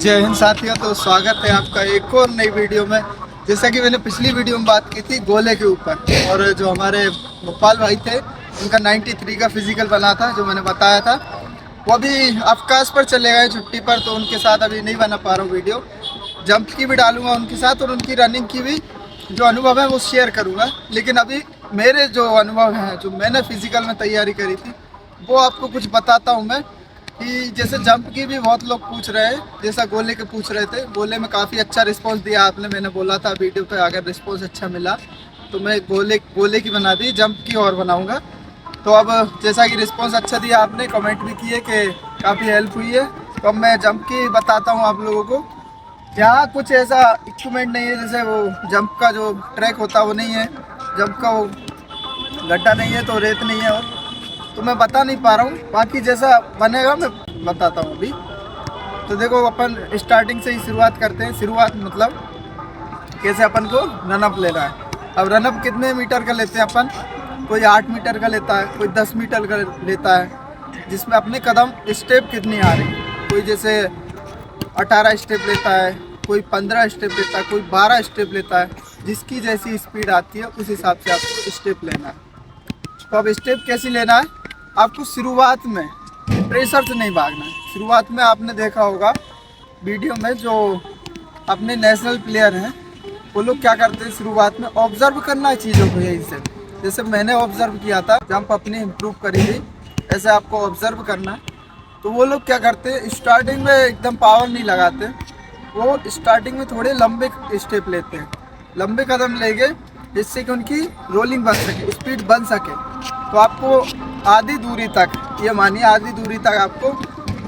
जय हिंद साथियों। तो स्वागत है आपका एक और नई वीडियो में। जैसा कि मैंने पिछली वीडियो में बात की थी गोले के ऊपर, और जो हमारे गोपाल भाई थे उनका 93 का फिजिकल बना था, जो मैंने बताया था, वो अभी अवकाश पर चले गए छुट्टी पर, तो उनके साथ अभी नहीं बना पा रहा हूँ वीडियो। जंप की भी डालूंगा उनके साथ और उनकी रनिंग की भी जो अनुभव है वो शेयर करूँगा। लेकिन अभी मेरे जो अनुभव हैं, जो मैंने फिजिकल में तैयारी करी थी, वो आपको कुछ बताता हूँ मैं। कि जैसे जंप की भी बहुत लोग पूछ रहे हैं, जैसा गोले के पूछ रहे थे। गोले में काफ़ी अच्छा रिस्पांस दिया आपने, मैंने बोला था वीडियो पे, अगर रिस्पांस अच्छा मिला तो मैं गोले की बना दी, जंप की और बनाऊंगा। तो अब जैसा कि रिस्पांस अच्छा दिया आपने, कमेंट भी किए कि काफ़ी हेल्प हुई है, तो अब मैं जंप की बताता हूँ आप लोगों को। यहाँ कुछ ऐसा इक्विपमेंट नहीं है, जैसे वो जंप का जो ट्रैक होता है वो नहीं है, जंप का वो गड्ढा नहीं है, तो रेत नहीं है, और तो मैं बता नहीं पा रहा हूँ। बाकी जैसा बनेगा मैं बताता हूँ अभी। तो देखो, अपन स्टार्टिंग से ही शुरुआत करते हैं। शुरुआत मतलब कैसे अपन को रनअप लेना है। अब रनअप कितने मीटर का लेते हैं अपन? कोई 8 मीटर का लेता है, कोई 10 मीटर का लेता है, जिसमें अपने कदम स्टेप कितनी आ रही है। कोई जैसे 18 स्टेप लेता है, कोई 15 स्टेप लेता है, कोई 12 स्टेप लेता है। जिसकी जैसी स्पीड आती है उस हिसाब से आपको स्टेप लेना है। तो अब स्टेप कैसे लेना है? आपको शुरुआत में प्रेशर से नहीं भागना है। शुरुआत में आपने देखा होगा वीडियो में, जो अपने नेशनल प्लेयर हैं वो लोग क्या करते हैं, शुरुआत में ऑब्जर्व करना है चीज़ों को। यही से जैसे मैंने ऑब्जर्व किया था, जंप अपनी इम्प्रूव करी थी, ऐसे आपको ऑब्जर्व करना है। तो वो लोग क्या करते हैं, स्टार्टिंग में एकदम पावर नहीं लगाते, वो स्टार्टिंग में थोड़े लंबे स्टेप लेते हैं, लंबे कदम लेंगे, जिससे कि उनकी रोलिंग बन सके, स्पीड बन सके। तो आपको आधी दूरी तक, ये मानिए आधी दूरी तक आपको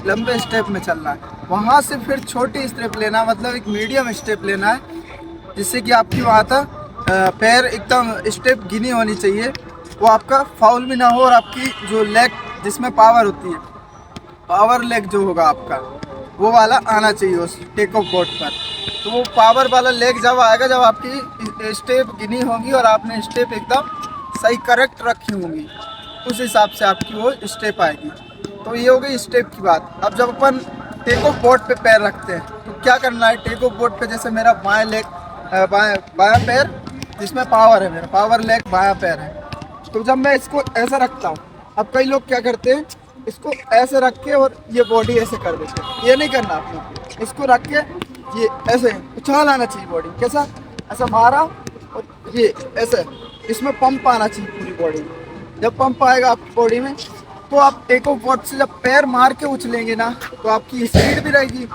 लंबे स्टेप में चलना है। वहाँ से फिर छोटी स्टेप लेना, मतलब एक मीडियम स्टेप लेना है, जिससे कि आपकी वहाँ तक पैर एकदम स्टेप गिनी होनी चाहिए, वो आपका फाउल भी ना हो, और आपकी जो लेग जिसमें पावर होती है, पावर लेग जो होगा आपका, वो वाला आना चाहिए उस टेक ऑफ बोर्ड पर। तो वो पावर वाला लेग जब आएगा, जब आपकी स्टेप गिनी होगी और आपने स्टेप एकदम सही करेक्ट रखी होंगी, उस हिसाब से आपकी वो स्टेप आएगी। तो ये हो गई स्टेप की बात। अब जब अपन टेक ऑफ बोर्ड पे पैर रखते हैं, तो क्या करना है, टेक ऑफ बोर्ड पे जैसे मेरा बाएं लेग, बायां पैर जिसमें पावर है, मेरा पावर लेग बायां पैर है, तो जब मैं इसको ऐसा रखता हूँ, अब कई लोग क्या करते हैं, इसको ऐसे रख के और ये बॉडी ऐसे कर देते हैं। ये नहीं करना आपको, इसको रख के ये ऐसे उछाल आना चाहिए बॉडी, कैसा, ऐसा मारा और ये ऐसे, इसमें पंप आना चाहिए पूरी बॉडी में। जब पंप आएगा आपकी बॉडी में, तो आप टेक ऑफ बोर्ड से जब पैर मार के उछलेंगे ना, तो आपकी स्पीड भी रहेगी,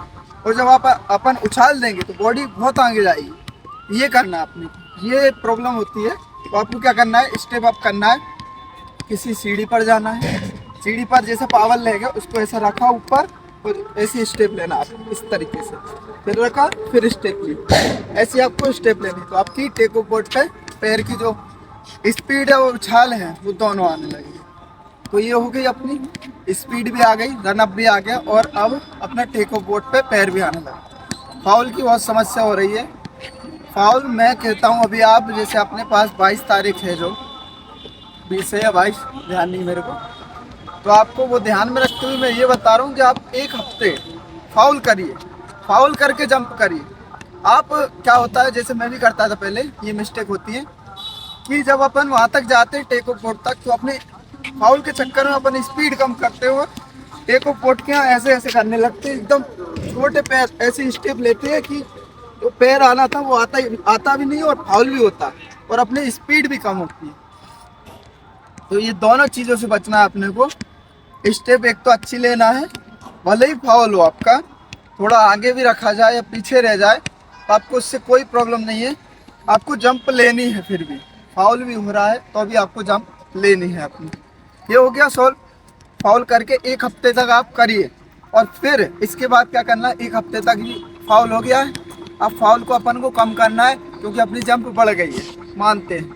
और जब आप अपन उछाल देंगे तो बॉडी बहुत आगे जाएगी। ये करना आपने, ये प्रॉब्लम होती है। तो आपको क्या करना है, स्टेप अप करना है, किसी सीढ़ी पर जाना है, सीढ़ी पर जैसे पावर लेगा उसको ऐसा रखा ऊपर, और ऐसी स्टेप लेना आप इस तरीके से, फिर रखा फिर स्टेप ली, ऐसे आपको स्टेप लेनी। तो आपकी टेक ऑफ बोर्ड पे पैर की जो स्पीड है, वो उछाल है, वो दोनों आने लगेगी। तो ये हो गई अपनी स्पीड भी आ गई, रनअप भी आ गया, और अब अपना टेक ऑफ बोर्ड पे पैर भी आने लगा। फाउल की बहुत समस्या हो रही है। फाउल मैं कहता हूँ, अभी आप जैसे अपने पास 22 तारीख है, जो 20 है या 22, ध्यान नहीं मेरे को, तो आपको वो ध्यान में रखते हुए मैं ये बता रहा हूँ कि आप एक हफ्ते फाउल करिए, फाउल करके जंप करिए। आप क्या होता है, जैसे मैं भी करता था पहले, ये मिस्टेक होती है कि जब अपन वहाँ तक जाते हैं टेक ऑफ बोर्ड तक, तो अपने फाउल के चक्कर में अपन स्पीड कम करते हुए टेक ऑफ बोर्ड के यहाँ ऐसे ऐसे करने लगते हैं, एकदम छोटे पैर ऐसे स्टेप लेते हैं कि जो पैर आना था वो आता भी नहीं, और फाउल भी होता है, और अपनी स्पीड भी कम होती है। तो ये दोनों चीज़ों से बचना है अपने को। स्टेप एक तो अच्छी लेना है, भले ही फाउल हो आपका, थोड़ा आगे भी रखा जाए या पीछे रह जाए, तो आपको उससे कोई प्रॉब्लम नहीं है। आपको जंप लेनी है, फिर भी फाउल भी हो रहा है तो अभी आपको जंप लेनी है अपनी। ये हो गया सॉल्व। फाउल करके एक हफ्ते तक आप करिए, और फिर इसके बाद क्या करना है, एक हफ्ते तक ही फाउल हो गया है, अब फाउल को अपन को कम करना है, क्योंकि अपनी जंप बढ़ गई है, मानते हैं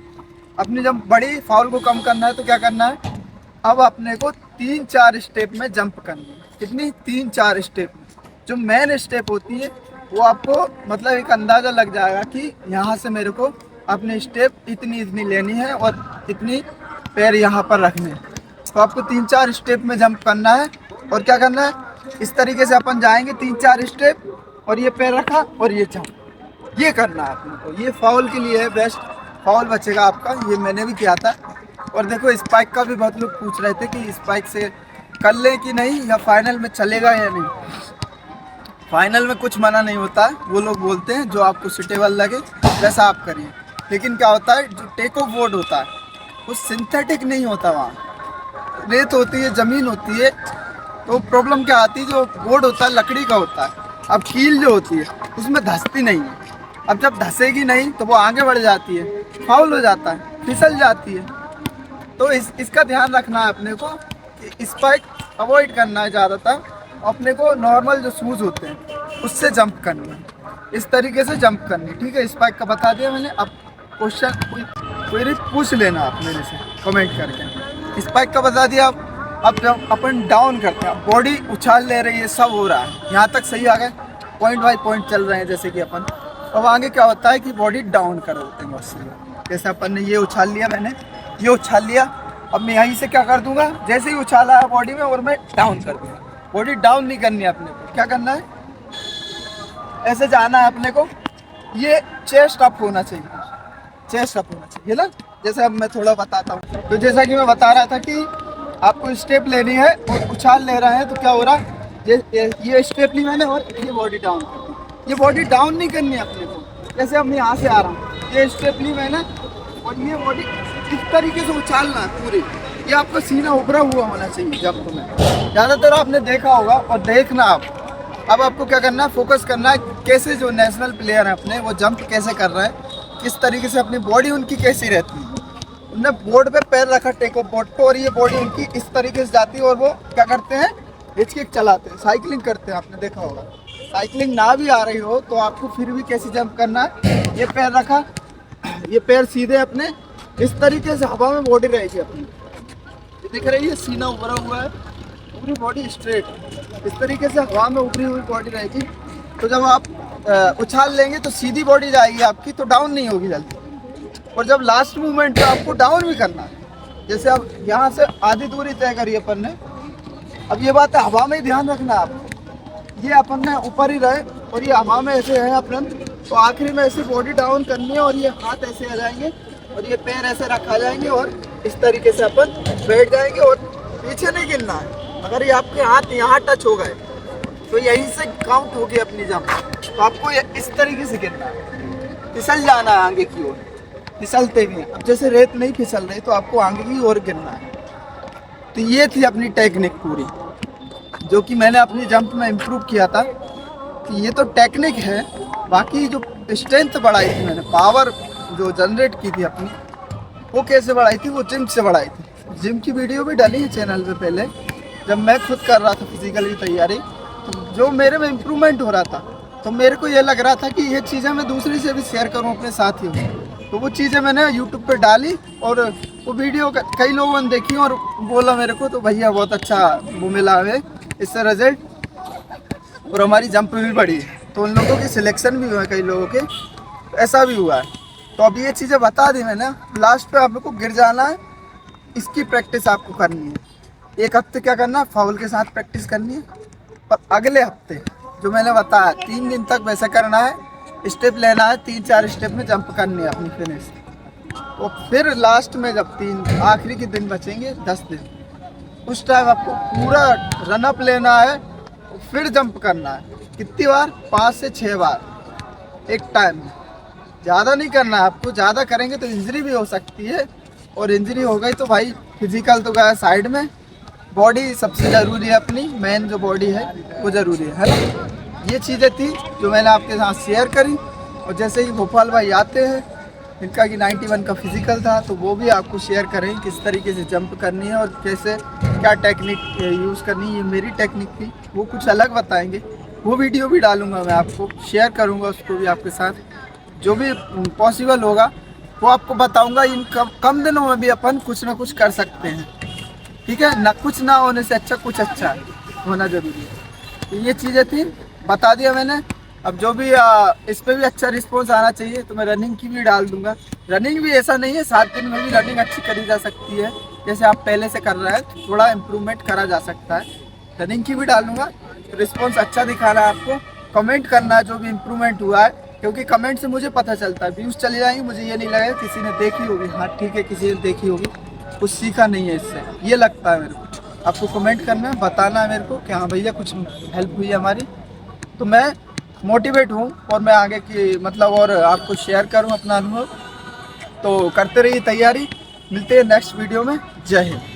अपनी जंप बढ़ी, फाउल को कम करना है। तो क्या करना है, अब अपने को 3-4 स्टेप में जंप करनी है। कितनी? 3-4 स्टेप में। जो मेन स्टेप होती है वो आपको मतलब एक अंदाज़ा लग जाएगा कि यहाँ से मेरे को अपनी स्टेप इतनी इतनी लेनी है, और इतनी पैर यहाँ पर रखने हैं। तो आपको 3-4 स्टेप में जंप करना है। और क्या करना है, इस तरीके से अपन जाएंगे 3-4 स्टेप, और ये पैर रखा और ये जंप, ये करना है अपने को। ये फाउल के लिए है, बेस्ट फाउल बचेगा आपका। ये मैंने भी किया था। और देखो स्पाइक का भी बहुत लोग पूछ रहे थे कि स्पाइक से कर लें कि नहीं, या फाइनल में चलेगा या नहीं। फाइनल में कुछ मना नहीं होता है, वो लोग बोलते हैं जो आपको सुटेबल लगे वैसा आप करिए। लेकिन क्या होता है, जो टेक ऑफ बोर्ड होता है वो सिंथेटिक नहीं होता, वहाँ रेत होती है, ज़मीन होती है। तो प्रॉब्लम क्या आती है, जो बोर्ड होता है लकड़ी का होता है, अब कील जो होती है उसमें धंसती नहीं है। अब जब धंसेगी नहीं तो वो आगे बढ़ जाती है, फाउल हो जाता है, फिसल जाती है। तो इसका ध्यान रखना है अपने को, स्पाइक अवॉइड करना है ज़्यादातर। अपने को नॉर्मल जो शूज़ होते हैं उससे जंप करना है, इस तरीके से जंप करनी। ठीक है, स्पाइक का बता दिया मैंने। अब क्वेश्चन कोई पूछ लेना आप मेरे से कमेंट करके। स्पाइक का बता दिया। अब जब अपन डाउन करते हैं, बॉडी उछाल ले रही है, सब हो रहा है, यहाँ तक सही आ गए, पॉइंट बाई पॉइंट चल रहे हैं जैसे कि अपन। अब आगे क्या होता है कि बॉडी डाउन कर देते हैं बस। जैसे अपन ने ये उछाल लिया, मैंने ये उछाल लिया, अब मैं यहीं से क्या कर दूंगा, जैसे ही उछाला है बॉडी में और मैं डाउन कर दूंगा। बॉडी डाउन नहीं करनी है अपने को, क्या करना है, ऐसे जाना है अपने को। ये चेस्ट अप होना चाहिए, चेस्ट अप होना चाहिए ना। जैसे अब मैं थोड़ा बताता हूँ। तो जैसा कि मैं बता रहा था कि आपको स्टेप लेनी है और उछाल ले रहे हैं, तो क्या हो रहा है, ये स्टेप ली मैंने और ये बॉडी डाउन कर दी। ये बॉडी डाउन नहीं करनी है अपने को। जैसे अब मैं यहाँ से आ रहा हूँ, ये स्टेप ली मैंने और ये बॉडी इस तरीके से उछालना है पूरी। ये आपका सीना उभरा हुआ होना चाहिए जब तो में। ज़्यादातर आपने देखा होगा, और देखना आप। अब आपको क्या करना है, फोकस करना है कैसे जो नेशनल प्लेयर हैं अपने, वो जंप कैसे कर रहे हैं, किस तरीके से अपनी बॉडी उनकी कैसी रहती है। उनने बोर्ड पे पैर रखा, टेक ऑफ बोर्ड पे, और ये बॉडी उनकी इस तरीके से जाती है और वो क्या करते हैं, हिचकिक चलाते हैं, साइकिलिंग करते हैं। आपने देखा होगा। साइकिलिंग ना भी आ रही हो तो आपको फिर भी कैसे जंप करना है, ये पैर रखा, ये पैर सीधे अपने इस तरीके से हवा में बॉडी रहेगी अपनी। ये दिख रही है, सीना उभरा हुआ है, पूरी बॉडी स्ट्रेट इस तरीके से हवा में उभरी हुई बॉडी रहेगी। तो जब आप उछाल लेंगे तो सीधी बॉडी जाएगी आपकी, तो डाउन नहीं होगी जल्दी। और जब लास्ट मूवमेंट पे आपको डाउन भी करना है, जैसे अब यहाँ से आधी दूरी तय करी अपन ने। अब ये बात है, हवा में ही ध्यान रखना है आपको। ये अपन ने ऊपर ही रहे और ये हवा में ऐसे है अपन, तो आखिरी में ऐसी बॉडी डाउन करनी है और ये हाथ ऐसे आ जाएंगे और ये पैर ऐसे रखा जाएंगे और इस तरीके से अपन बैठ जाएंगे और पीछे नहीं गिरना है। अगर ये आपके हाथ यहाँ टच हो गए तो यहीं से काउंट होगी अपनी जंप। तो आपको इस तरीके से गिरना है, फिसल जाना है आगे की ओर, फिसलते भी। अब जैसे रेत नहीं फिसल रही तो आपको आगे की ओर गिरना है। तो ये थी अपनी टेक्निक पूरी, जो कि मैंने अपनी जंप में इम्प्रूव किया था। कि ये तो टेक्निक है, बाकी जो स्ट्रेंथ बढ़ाई थी मैंने, पावर जो जनरेट की थी अपनी, वो कैसे बढ़ाई थी, वो जिम से बढ़ाई थी। जिम की वीडियो भी डाली है चैनल पे पहले, जब मैं खुद कर रहा था फिजिकल की तैयारी। तो जो मेरे में इम्प्रूवमेंट हो रहा था, तो मेरे को ये लग रहा था कि ये चीज़ें मैं दूसरी से भी शेयर करूँ अपने साथियों में। तो वो चीज़ें मैंने यूट्यूब पे डाली और वो वीडियो कई लोगों ने देखी और बोला मेरे को, तो भैया बहुत अच्छा वो मिला हमें इससे रिजल्ट, और हमारी जंप भी बढ़ी। तो उन लोगों की सिलेक्शन भी हुआ, कई लोगों के ऐसा भी हुआ है। तो अब ये चीज़ें बता दी मैंने। लास्ट पे आप लोग को गिर जाना है, इसकी प्रैक्टिस आपको करनी है। एक हफ्ते क्या करना है, फाउल के साथ प्रैक्टिस करनी है। पर अगले हफ्ते जो मैंने बताया 3 दिन तक वैसे करना है, स्टेप लेना है, 3-4 स्टेप में जंप करनी है अपनी फिनिश। तो फिर लास्ट में जब 3 आखिरी के दिन बचेंगे 10 दिन, उस टाइम आपको पूरा रनअप लेना है, फिर जंप करना है। कितनी बार, 5 से 6 बार एक टाइम में। ज़्यादा नहीं करना है आपको, ज़्यादा करेंगे तो इंजरी भी हो सकती है, और इंजरी हो गई तो भाई फिजिकल तो गया साइड में, बॉडी सबसे ज़रूरी है, अपनी मेन जो बॉडी है वो ज़रूरी है ना। ये चीज़ें थी जो मैंने आपके साथ शेयर करी। और जैसे ही भोपाल भाई आते हैं, इनका कि 91 का फिजिकल था, तो वो भी आपको शेयर करें किस तरीके से जंप करनी है और कैसे क्या टेक्निक यूज़ करनी है। ये मेरी टेक्निक थी, वो कुछ अलग बताएंगे, वो वीडियो भी डालूंगा, मैं आपको शेयर करूंगा उसको भी आपके साथ। जो भी पॉसिबल होगा वो आपको बताऊंगा। इन कम दिनों में भी अपन कुछ ना कुछ कर सकते हैं, ठीक है ना। कुछ ना होने से अच्छा कुछ अच्छा होना जरूरी है। तो ये चीज़ें थी, बता दिया मैंने। अब जो भी इस पर भी अच्छा रिस्पॉन्स आना चाहिए तो मैं रनिंग की भी डाल दूंगा। रनिंग भी ऐसा नहीं है, 7 दिन में भी रनिंग अच्छी करी जा सकती है। जैसे आप पहले से कर रहे हैं, थोड़ा इम्प्रूवमेंट करा जा सकता है। रनिंग की भी डालूंगा, रिस्पॉन्स अच्छा दिखा रहा है आपको कमेंट करना जो भी इम्प्रूवमेंट हुआ है, क्योंकि कमेंट से मुझे पता चलता है। व्यूज़ चले जाएंगे, मुझे ये नहीं लगेगा किसी ने देखी होगी, हाँ ठीक है किसी ने देखी होगी, कुछ सीखा नहीं है इससे, ये लगता है मेरे को। आपको कमेंट करना है, बताना है मेरे को कि हाँ भैया कुछ हेल्प हुई है हमारी, तो मैं मोटिवेट हूँ और मैं आगे की मतलब और आपको शेयर करूँ अपना अनुभव। तो करते रहिए तैयारी, मिलते हैं नेक्स्ट वीडियो में। जय हिंद।